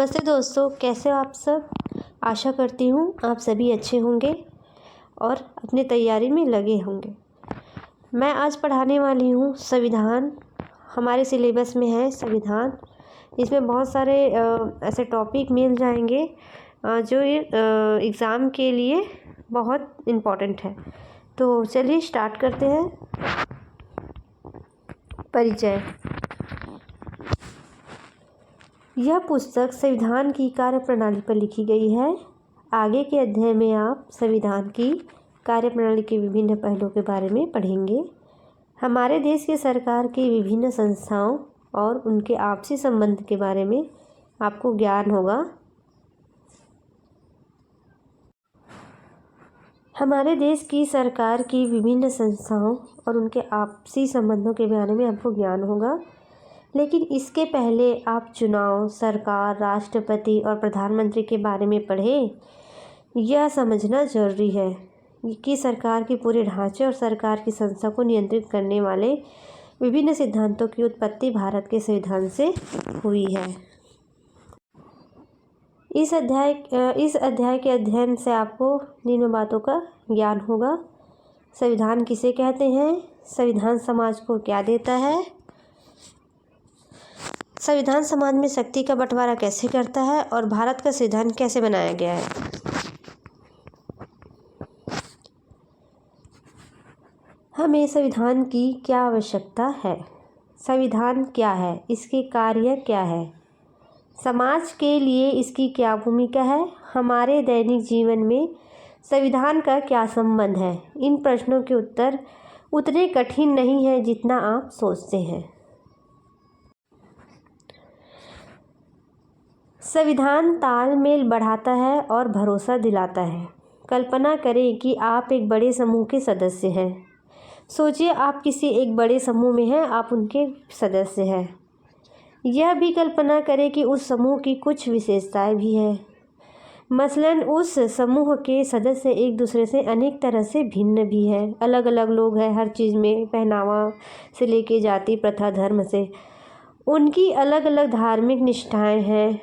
नमस्ते दोस्तों, कैसे हो आप सब। आशा करती हूँ आप सभी अच्छे होंगे और अपनी तैयारी में लगे होंगे। मैं आज पढ़ाने वाली हूँ संविधान। हमारे सिलेबस में है संविधान। इसमें बहुत सारे ऐसे टॉपिक मिल जाएंगे जो एग्ज़ाम के लिए बहुत इम्पोर्टेंट है। तो चलिए स्टार्ट करते हैं। परिचय। यह पुस्तक संविधान की कार्यप्रणाली पर लिखी गई है। आगे के अध्याय में आप संविधान की कार्यप्रणाली के विभिन्न पहलुओं के बारे में पढ़ेंगे। हमारे देश की सरकार की विभिन्न संस्थाओं और उनके आपसी संबंध के बारे में आपको ज्ञान होगा। हमारे देश की सरकार की विभिन्न संस्थाओं और उनके आपसी संबंधों के बारे में आपको ज्ञान होगा। लेकिन इसके पहले आप चुनाव, सरकार, राष्ट्रपति और प्रधानमंत्री के बारे में पढ़ें। यह समझना जरूरी है कि सरकार के पूरे ढांचे और सरकार की संस्था को नियंत्रित करने वाले विभिन्न सिद्धांतों की उत्पत्ति भारत के संविधान से हुई है। इस अध्याय के अध्ययन से आपको निम्न बातों का ज्ञान होगा। संविधान किसे कहते हैं, संविधान समाज को क्या देता है, संविधान समाज में शक्ति का बंटवारा कैसे करता है और भारत का संविधान कैसे बनाया गया है। हमें संविधान की क्या आवश्यकता है, संविधान क्या है, इसके कार्य क्या है, समाज के लिए इसकी क्या भूमिका है, हमारे दैनिक जीवन में संविधान का क्या संबंध है। इन प्रश्नों के उत्तर उतने कठिन नहीं है जितना आप सोचते हैं। संविधान तालमेल बढ़ाता है और भरोसा दिलाता है। कल्पना करें कि आप एक बड़े समूह के सदस्य हैं। सोचिए आप किसी एक बड़े समूह में हैं, आप उनके सदस्य हैं। यह भी कल्पना करें कि उस समूह की कुछ विशेषताएं भी हैं। मसलन उस समूह के सदस्य एक दूसरे से अनेक तरह से भिन्न भी हैं। अलग अलग लोग हैं हर चीज़ में, पहनावा से लेके जाति प्रथा धर्म से। उनकी अलग अलग धार्मिक निष्ठाएं हैं।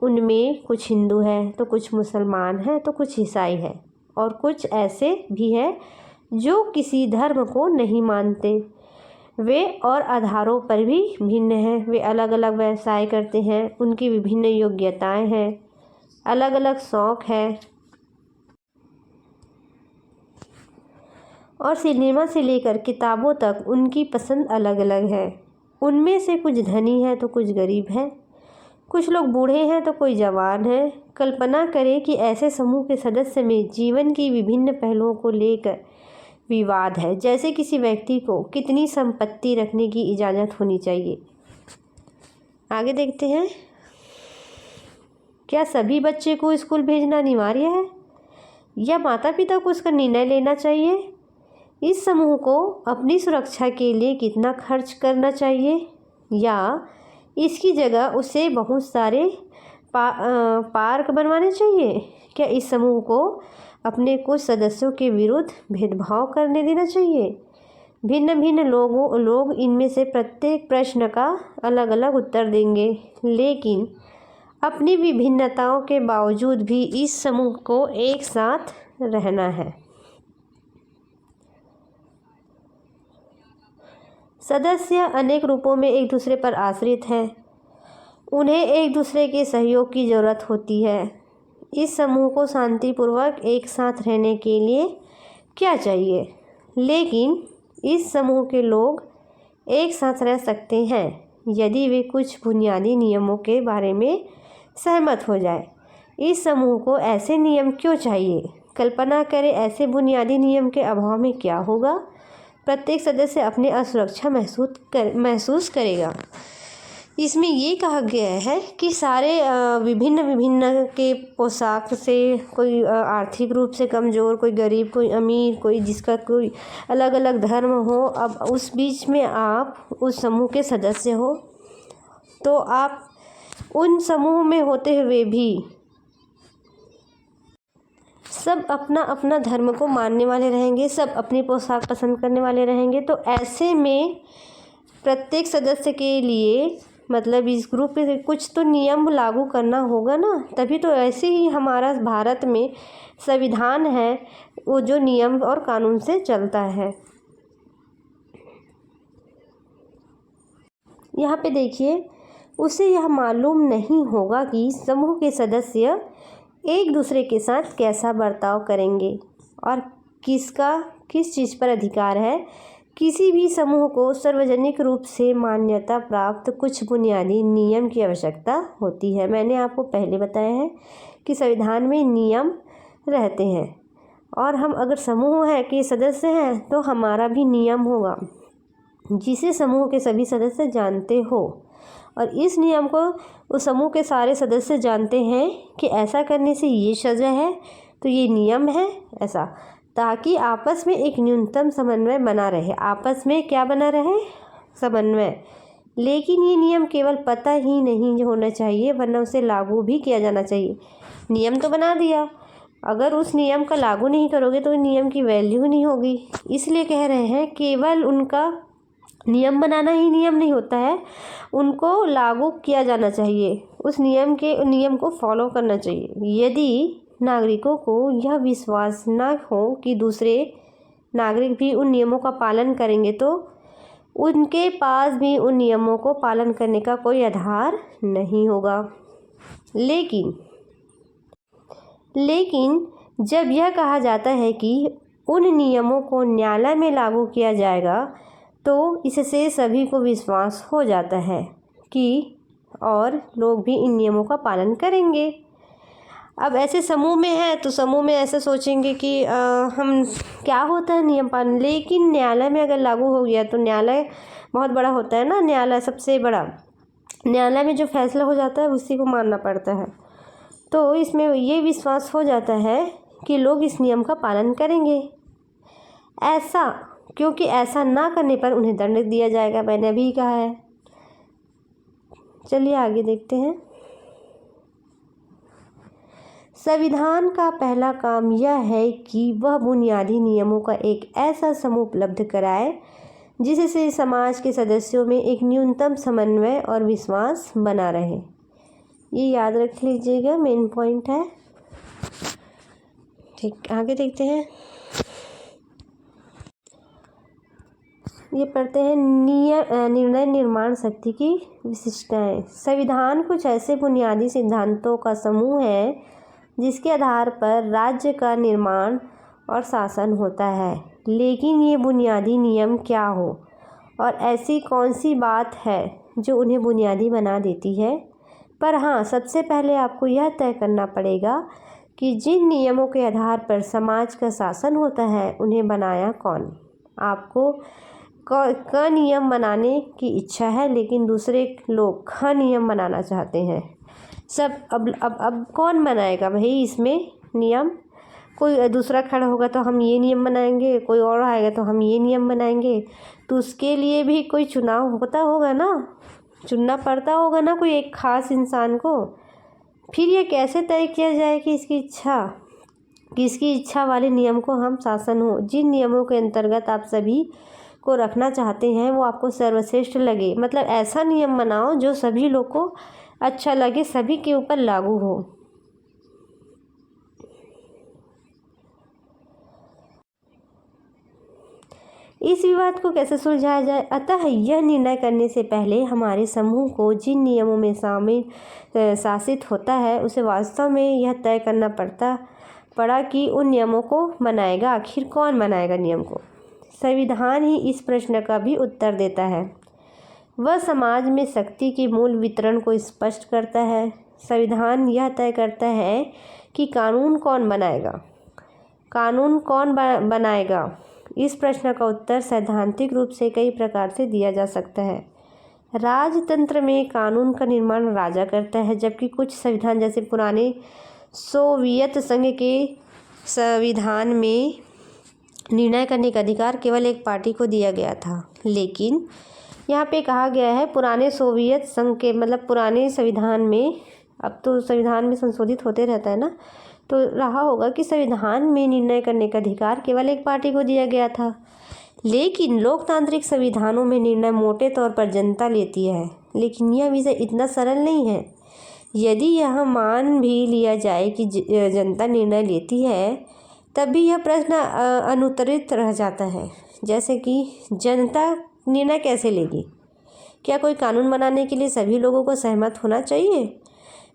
उनमें कुछ हिंदू हैं तो कुछ मुसलमान हैं तो कुछ ईसाई हैं और कुछ ऐसे भी हैं जो किसी धर्म को नहीं मानते। वे और आधारों पर भी भिन्न हैं। वे अलग अलग व्यवसाय करते हैं, उनकी विभिन्न योग्यताएं हैं, अलग अलग शौक़ है और सिनेमा से लेकर किताबों तक उनकी पसंद अलग अलग है। उनमें से कुछ धनी है तो कुछ गरीब है, कुछ लोग बूढ़े हैं तो कोई जवान है। कल्पना करें कि ऐसे समूह के सदस्य में जीवन की विभिन्न पहलुओं को लेकर विवाद है, जैसे किसी व्यक्ति को कितनी संपत्ति रखने की इजाज़त होनी चाहिए। आगे देखते हैं। क्या सभी बच्चे को स्कूल भेजना अनिवार्य है या माता पिता को उसका निर्णय लेना चाहिए। इस समूह को अपनी सुरक्षा के लिए कितना खर्च करना चाहिए या इसकी जगह उसे बहुत सारे पार्क बनवाने चाहिए। क्या इस समूह को अपने कुछ सदस्यों के विरुद्ध भेदभाव करने देना चाहिए। भिन्न भिन्न लोग इनमें से प्रत्येक प्रश्न का अलग अलग उत्तर देंगे, लेकिन अपनी विभिन्नताओं के बावजूद भी इस समूह को एक साथ रहना है। सदस्य अनेक रूपों में एक दूसरे पर आश्रित हैं। उन्हें एक दूसरे के सहयोग की ज़रूरत होती है। इस समूह को शांतिपूर्वक एक साथ रहने के लिए क्या चाहिए, लेकिन इस समूह के लोग एक साथ रह सकते हैं यदि वे कुछ बुनियादी नियमों के बारे में सहमत हो जाए। इस समूह को ऐसे नियम क्यों चाहिए। कल्पना करें ऐसे बुनियादी नियम के अभाव में क्या होगा। प्रत्येक सदस्य अपने असुरक्षा महसूस करेगा। इसमें ये कहा गया है कि सारे विभिन्न के पोशाक से, कोई आर्थिक रूप से कमज़ोर, कोई गरीब, कोई अमीर, कोई जिसका कोई अलग अलग धर्म हो, अब उस बीच में आप उस समूह के सदस्य हो तो आप उन समूह में होते हुए भी सब अपना अपना धर्म को मानने वाले रहेंगे, सब अपनी पोशाक पसंद करने वाले रहेंगे। तो ऐसे में प्रत्येक सदस्य के लिए मतलब इस ग्रुप पे कुछ तो नियम लागू करना होगा ना, तभी तो ऐसे ही हमारा भारत में संविधान है वो जो नियम और कानून से चलता है। यहाँ पे देखिए, उसे यह मालूम नहीं होगा कि समूह के सदस्य एक दूसरे के साथ कैसा बर्ताव करेंगे और किसका किस चीज़ पर अधिकार है। किसी भी समूह को सार्वजनिक रूप से मान्यता प्राप्त कुछ बुनियादी नियम की आवश्यकता होती है। मैंने आपको पहले बताया है कि संविधान में नियम रहते हैं और हम अगर समूह है के सदस्य हैं तो हमारा भी नियम होगा जिसे समूह के सभी सदस्य जानते हो, और इस नियम को उस समूह के सारे सदस्य जानते हैं कि ऐसा करने से ये सज़ा है, तो ये नियम है ऐसा, ताकि आपस में एक न्यूनतम समन्वय बना रहे। आपस में क्या बना रहे? समन्वय। लेकिन ये नियम केवल पता ही नहीं होना चाहिए, वरना उसे लागू भी किया जाना चाहिए। नियम तो बना दिया, अगर उस नियम का लागू नहीं करोगे तो नियम की वैल्यू नहीं होगी। इसलिए कह रहे हैं केवल उनका नियम बनाना ही नियम नहीं होता है, उनको लागू किया जाना चाहिए, उस नियम को फॉलो करना चाहिए। यदि नागरिकों को यह विश्वास न हो कि दूसरे नागरिक भी उन नियमों का पालन करेंगे तो उनके पास भी उन नियमों को पालन करने का कोई आधार नहीं होगा। लेकिन जब यह कहा जाता है कि उन नियमों को न्यायालय में लागू किया जाएगा, तो इससे सभी को विश्वास हो जाता है कि और लोग भी इन नियमों का पालन करेंगे। अब ऐसे समूह में है तो समूह में ऐसे सोचेंगे कि हम क्या होता है नियम पालन, लेकिन न्यायालय में अगर लागू हो गया तो न्यायालय बहुत बड़ा होता है ना, न्यायालय सबसे बड़ा, न्यायालय में जो फैसला हो जाता है उसी को मानना पड़ता है। तो इसमें ये विश्वास हो जाता है कि लोग इस नियम का पालन करेंगे, ऐसा क्योंकि ऐसा ना करने पर उन्हें दंड दिया जाएगा, मैंने अभी कहा है। चलिए आगे देखते हैं। संविधान का पहला काम यह है कि वह बुनियादी नियमों का एक ऐसा समूह उपलब्ध कराए जिससे समाज के सदस्यों में एक न्यूनतम समन्वय और विश्वास बना रहे। ये याद रख लीजिएगा, मेन पॉइंट है। ठीक, आगे देखते हैं। ये पढ़ते हैं निर्णय निर्माण शक्ति की विशिष्टताएं। संविधान कुछ ऐसे बुनियादी सिद्धांतों का समूह है जिसके आधार पर राज्य का निर्माण और शासन होता है। लेकिन ये बुनियादी नियम क्या हो और ऐसी कौन सी बात है जो उन्हें बुनियादी बना देती है? पर हाँ, सबसे पहले आपको यह तय करना पड़ेगा कि जिन नियमों के आधार पर समाज का शासन होता है उन्हें बनाया कौन। आपको क नियम बनाने की इच्छा है, लेकिन दूसरे लोग ख नियम बनाना चाहते हैं। सब अब कौन बनाएगा भाई इसमें नियम? कोई दूसरा खड़ा होगा तो हम ये नियम बनाएंगे, कोई और आएगा तो हम ये नियम बनाएंगे। तो उसके लिए भी कोई चुनाव होता होगा ना, चुनना पड़ता होगा ना कोई एक ख़ास इंसान को। फिर ये कैसे तय किया जाए कि इसकी इच्छा वाले नियम को हम शासन हो। जिन नियमों के अंतर्गत आप सभी को रखना चाहते हैं वो आपको सर्वश्रेष्ठ लगे, मतलब ऐसा नियम बनाओ जो सभी लोग को अच्छा लगे, सभी के ऊपर लागू हो। इस विवाद को कैसे सुलझाया जाए? अतः यह निर्णय करने से पहले हमारे समूह को जिन नियमों में शासित होता है उसे वास्तव में यह तय करना पड़ा कि उन नियमों को बनाएगा आखिर कौन बनाएगा नियम को। संविधान ही इस प्रश्न का भी उत्तर देता है। वह समाज में शक्ति के मूल वितरण को स्पष्ट करता है। संविधान यह तय करता है कि कानून कौन बनाएगा। इस प्रश्न का उत्तर सैद्धांतिक रूप से कई प्रकार से दिया जा सकता है। राजतंत्र में कानून का निर्माण राजा करता है, जबकि कुछ संविधान जैसे पुराने सोवियत संघ के संविधान में निर्णय करने का अधिकार केवल एक पार्टी को दिया गया था। लेकिन यहाँ पे कहा गया है पुराने सोवियत संघ के, मतलब पुराने संविधान में, अब तो संविधान में संशोधित होते रहता है ना, तो रहा होगा कि संविधान में निर्णय करने का अधिकार केवल एक पार्टी को दिया गया था। लेकिन लोकतांत्रिक संविधानों में निर्णय मोटे तौर पर जनता लेती है। लेकिन यह विषय इतना सरल नहीं है। यदि यह मान भी लिया जाए कि जनता निर्णय लेती है, तब भी यह प्रश्न अनुत्तरित रह जाता है। जैसे कि जनता निर्णय कैसे लेगी? क्या कोई कानून बनाने के लिए सभी लोगों को सहमत होना चाहिए?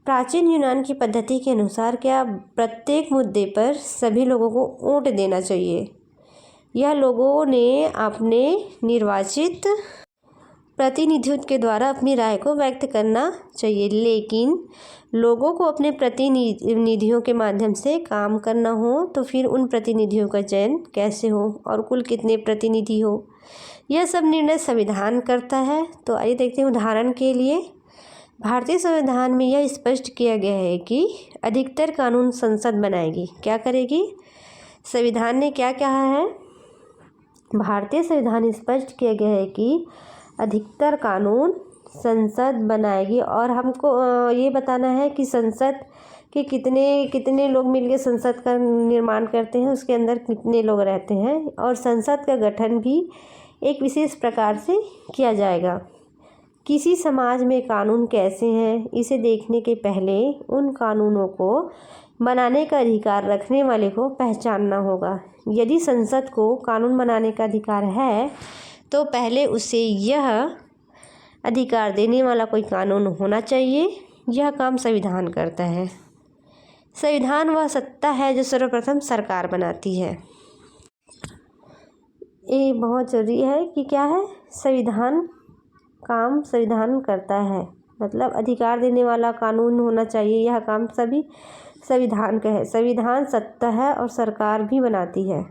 प्राचीन यूनान की पद्धति के अनुसार क्या प्रत्येक मुद्दे पर सभी लोगों को वोट देना चाहिए? यह लोगों ने अपने निर्वाचित प्रतिनिधियों के द्वारा अपनी राय को व्यक्त करना चाहिए। लेकिन लोगों को अपने प्रतिनिधियों के माध्यम से काम करना हो तो फिर उन प्रतिनिधियों का चयन कैसे हो और कुल कितने प्रतिनिधि हो, यह सब निर्णय संविधान करता है। तो आइए देखते हैं। उदाहरण के लिए भारतीय संविधान में यह स्पष्ट किया गया है कि अधिकतर कानून संसद बनाएगी। क्या करेगी? संविधान ने क्या कहा है? भारतीय संविधान स्पष्ट किया गया है कि अधिकतर कानून संसद बनाएगी और हमको ये बताना है कि संसद के कितने लोग मिलकर संसद का निर्माण करते हैं, उसके अंदर कितने लोग रहते हैं, और संसद का गठन भी एक विशेष प्रकार से किया जाएगा। किसी समाज में कानून कैसे हैं, इसे देखने के पहले उन कानूनों को बनाने का अधिकार रखने वाले को पहचानना होगा। यदि संसद को कानून बनाने का अधिकार है तो पहले उसे यह अधिकार देने वाला कोई कानून होना चाहिए। यह काम संविधान करता है। संविधान वह सत्ता है जो सर्वप्रथम सरकार बनाती है। ये बहुत ज़रूरी है कि क्या है? संविधान करता है, मतलब अधिकार देने वाला कानून होना चाहिए। यह काम सभी संविधान का है। संविधान सत्ता है और सरकार भी बनाती है।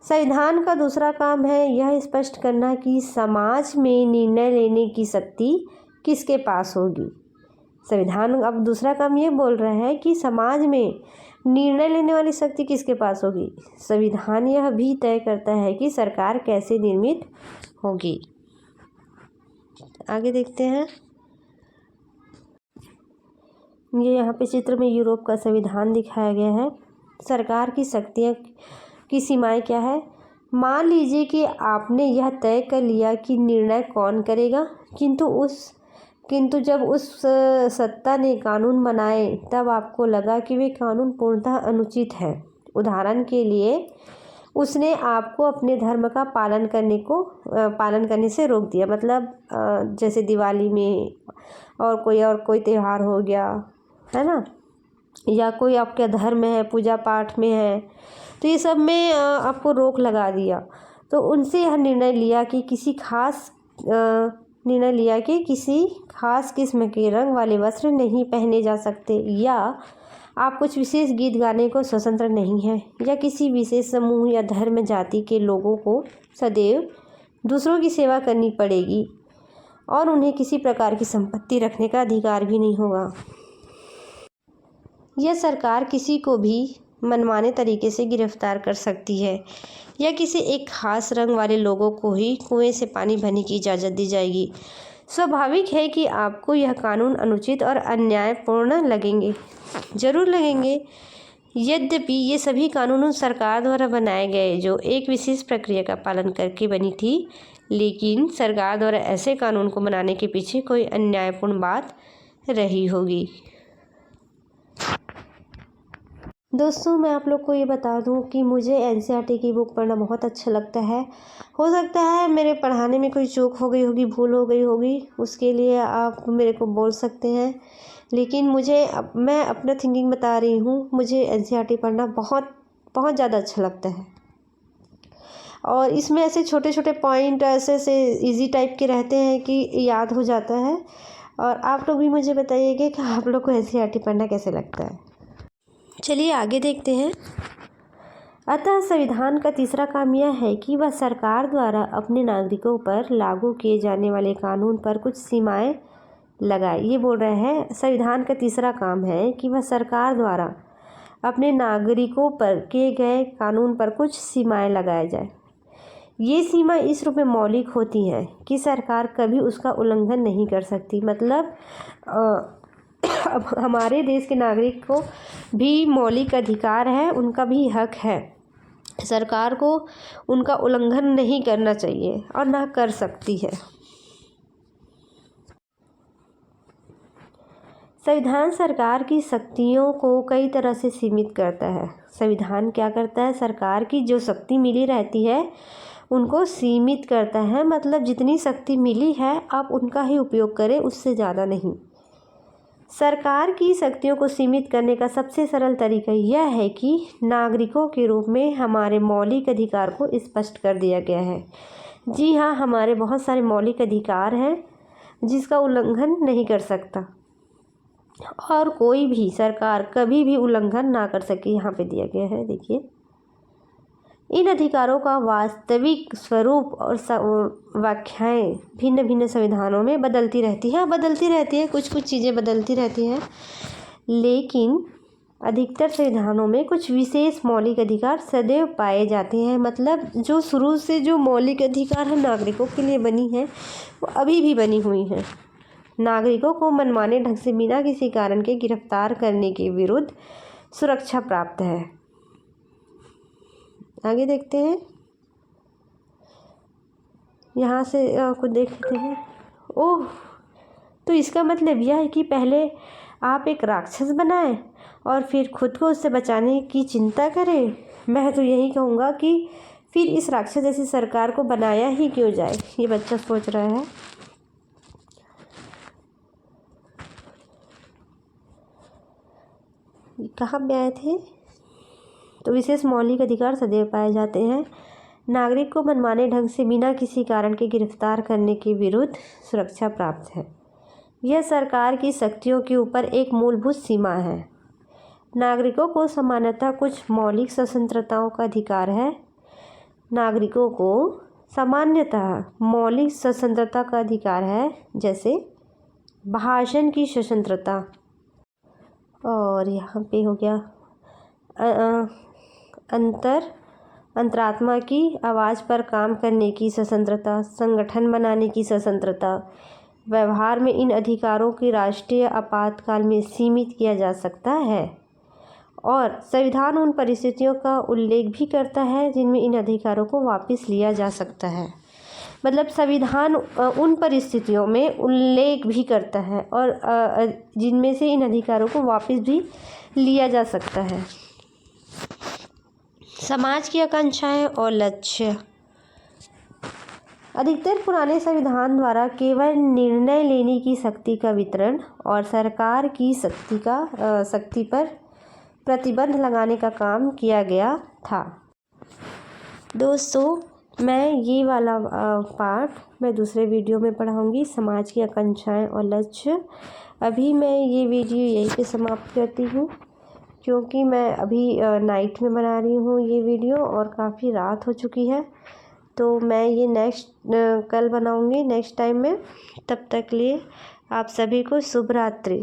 संविधान का दूसरा काम है यह स्पष्ट करना कि समाज में निर्णय लेने की शक्ति किसके पास होगी। संविधान अब दूसरा काम ये बोल रहा है कि समाज में निर्णय लेने वाली शक्ति किसके पास होगी। संविधान यह भी तय करता है कि सरकार कैसे निर्मित होगी। आगे देखते हैं। ये यहाँ पे चित्र में यूरोप का संविधान दिखाया गया है। सरकार की शक्तियाँ की सीमाएं क्या है? मान लीजिए कि आपने यह तय कर लिया कि निर्णय कौन करेगा, किंतु जब उस सत्ता ने कानून बनाए तब आपको लगा कि वे कानून पूर्णतः अनुचित है। उदाहरण के लिए उसने आपको अपने धर्म का पालन करने से रोक दिया। मतलब जैसे दिवाली में और कोई त्यौहार हो गया है ना, या कोई आपका धर्म है, पूजा पाठ में है, तो ये सब में आपको रोक लगा दिया। तो उनसे यह निर्णय लिया कि किसी खास किस्म के रंग वाले वस्त्र नहीं पहने जा सकते, या आप कुछ विशेष गीत गाने को स्वतंत्र नहीं हैं, या किसी विशेष समूह या धर्म जाति के लोगों को सदैव दूसरों की सेवा करनी पड़ेगी और उन्हें किसी प्रकार की संपत्ति रखने का अधिकार भी नहीं होगा। यह सरकार किसी को भी मनमाने तरीके से गिरफ्तार कर सकती है, या किसी एक खास रंग वाले लोगों को ही कुएं से पानी भरने की इजाज़त दी जाएगी। स्वाभाविक है कि आपको यह कानून अनुचित और अन्यायपूर्ण जरूर लगेंगे। यद्यपि ये सभी कानून सरकार द्वारा बनाए गए जो एक विशेष प्रक्रिया का पालन करके बनी थी, लेकिन सरकार द्वारा ऐसे कानून को बनाने के पीछे कोई अन्यायपूर्ण बात रही होगी। दोस्तों, मैं आप लोग को ये बता दूं कि मुझे एनसीईआरटी की बुक पढ़ना बहुत अच्छा लगता है। हो सकता है मेरे पढ़ाने में कोई चूक हो गई होगी, भूल हो गई होगी, उसके लिए आप मेरे को बोल सकते हैं। लेकिन मैं अपना थिंकिंग बता रही हूँ, मुझे एनसीईआरटी पढ़ना बहुत बहुत ज़्यादा अच्छा लगता है। और इसमें ऐसे छोटे छोटे पॉइंट ऐसे इजी टाइप के रहते हैं कि याद हो जाता है। और आप लोग भी मुझे बताइएगा कि आप लोग को एनसीईआरटी पढ़ना कैसे लगता है। चलिए आगे देखते हैं। अतः संविधान का तीसरा काम यह है कि वह सरकार द्वारा अपने नागरिकों पर लागू किए जाने वाले कानून पर कुछ सीमाएं लगाए। ये बोल रहे हैं संविधान का तीसरा काम है कि वह सरकार द्वारा अपने नागरिकों पर किए गए कानून पर कुछ सीमाएं लगाया जाए। ये सीमा इस रूप में मौलिक होती हैं कि सरकार कभी उसका उल्लंघन नहीं कर सकती। मतलब अब हमारे देश के नागरिक को भी मौलिक अधिकार है, उनका भी हक है सरकार को उनका उल्लंघन नहीं करना चाहिए और ना कर सकती है। संविधान सरकार की शक्तियों को कई तरह से सीमित करता है। संविधान क्या करता है, सरकार की जो शक्ति मिली रहती है उनको सीमित करता है, मतलब जितनी शक्ति मिली है आप उनका ही उपयोग करें, उससे ज़्यादा नहीं। सरकार की शक्तियों को सीमित करने का सबसे सरल तरीका यह है कि नागरिकों के रूप में हमारे मौलिक अधिकार को स्पष्ट कर दिया गया है। जी हाँ, हमारे बहुत सारे मौलिक अधिकार हैं जिसका उल्लंघन नहीं कर सकता और कोई भी सरकार कभी भी उल्लंघन ना कर सके। यहाँ पे दिया गया है, देखिए। इन अधिकारों का वास्तविक स्वरूप और व्याख्याएं भिन्न भिन्न संविधानों में बदलती रहती है, कुछ कुछ चीज़ें बदलती रहती हैं, लेकिन अधिकतर संविधानों में कुछ विशेष मौलिक अधिकार सदैव पाए जाते हैं। मतलब जो शुरू से जो मौलिक अधिकार है नागरिकों के लिए बनी है वो अभी भी बनी हुई है। नागरिकों को मनमाने ढंग से बिना किसी कारण के गिरफ्तार करने के विरुद्ध सुरक्षा प्राप्त है। आगे देखते हैं, यहाँ से कुछ देखते हैं। ओह, तो इसका मतलब यह है कि पहले आप एक राक्षस बनाएं और फिर खुद को उससे बचाने की चिंता करें। मैं तो यही कहूँगा कि फिर इस राक्षस जैसी सरकार को बनाया ही क्यों जाए, ये बच्चा सोच रहा है। कहाँ पे आए थे? तो विशेष मौलिक अधिकार सदैव पाए जाते हैं। नागरिक को मनमाने ढंग से बिना किसी कारण के गिरफ्तार करने के विरुद्ध सुरक्षा प्राप्त है। यह सरकार की शक्तियों के ऊपर एक मूलभूत सीमा है। नागरिकों को सामान्यतः कुछ मौलिक स्वतंत्रताओं का अधिकार है। नागरिकों को सामान्यतः मौलिक स्वतंत्रता का अधिकार है, जैसे भाषण की स्वतंत्रता, और यहाँ पे हो गया अंतरात्मा की आवाज़ पर काम करने की स्वतंत्रता, संगठन बनाने की स्वतंत्रता। व्यवहार में इन अधिकारों की राष्ट्रीय आपातकाल में सीमित किया जा सकता है और संविधान उन परिस्थितियों का उल्लेख भी करता है जिनमें इन अधिकारों को वापस लिया जा सकता है। मतलब संविधान उन परिस्थितियों में उल्लेख भी करता है और जिनमें से इन अधिकारों को वापस भी लिया जा सकता है। समाज की आकांक्षाएं और लक्ष्य। अधिकतर पुराने संविधान द्वारा केवल निर्णय लेने की शक्ति का वितरण और सरकार की शक्ति पर प्रतिबंध लगाने का काम किया गया था। दोस्तों, मैं ये वाला पार्ट मैं दूसरे वीडियो में पढ़ाऊँगी, समाज की आकांक्षाएं और लक्ष्य। अभी मैं ये वीडियो यहीं पे समाप्त करती हूँ क्योंकि मैं अभी नाइट में बना रही हूँ ये वीडियो और काफ़ी रात हो चुकी है। तो मैं ये कल बनाऊँगी नेक्स्ट टाइम में। तब तक लिए आप सभी को शुभ रात्रि।